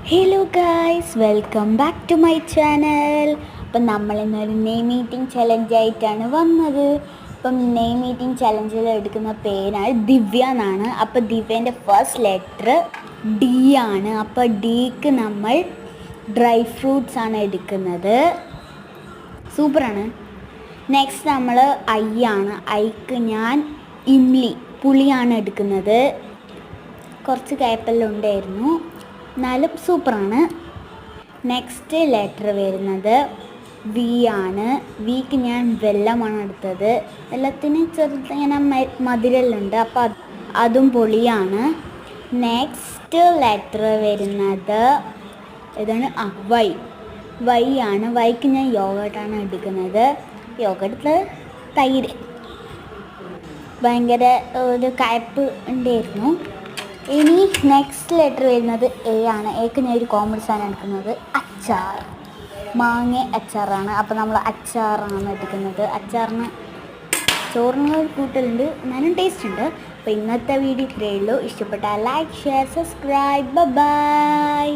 Hello guys, welcome back to my channel. അപ്പം നമ്മളിന്നൊരു name meeting ചലഞ്ചായിട്ടാണ് വന്നത്. അപ്പം നെയിം മീറ്റിംഗ് ചലഞ്ചിൽ എടുക്കുന്ന പേരാണ് ദിവ്യ എന്നാണ്. അപ്പോൾ ദിവ്യേൻ്റെ ഫസ്റ്റ് ലെറ്റർ ഡി ആണ്. അപ്പോൾ ഡിക്ക് നമ്മൾ ഡ്രൈ ഫ്രൂട്ട്സ് ആണ് എടുക്കുന്നത്. സൂപ്പറാണ്. നെക്സ്റ്റ് നമ്മൾ ഐ ആണ്. ഐക്ക് ഞാൻ ഇംലി പുളിയാണ് എടുക്കുന്നത്. കുറച്ച് കയ്പ്പെല്ലാം ഉണ്ടായിരുന്നു, എന്നാലും സൂപ്പറാണ്. നെക്സ്റ്റ് ലെറ്റർ വരുന്നത് വി ആണ്. വിക്ക് ഞാൻ വെല്ലമാണ് എടുത്തത്. വെല്ലത്തിന് ചെറുതിങ്ങനെ മധുരമുണ്ട്, അപ്പോൾ അതും പൊളിയാണ്. നെക്സ്റ്റ് ലെറ്റർ വരുന്നത് ഇതാണ്, വൈ ആണ്. വൈക്ക് ഞാൻ യോഗട്ടാണ് എടുക്കുന്നത്. യോഗട്ട് തൈര് ഭയങ്കര ഒരു കയ്പ്പ് ഉണ്ടായിരുന്നു. ഇനി നെക്സ്റ്റ് ലെറ്റർ വരുന്നത് എ ആണ്. എക്ക് ഞാൻ ഒരു കോമഡി സാധനം എടുക്കുന്നത് അച്ചാർ, മാങ്ങ അച്ചാറാണ്. അപ്പോൾ നമ്മൾ അച്ചാറാണ് എടുക്കുന്നത്. അച്ചാറിന് ചോറിന് കൂട്ടലുണ്ട്, എന്നാലും ടേസ്റ്റ് ഉണ്ട്. അപ്പോൾ ഇന്നത്തെ വീഡിയോ ഇത്രയേ ഉള്ളൂ. ഇഷ്ടപ്പെട്ടാൽ ലൈക്ക്, ഷെയർ, സബ്സ്ക്രൈബ്. ബൈ.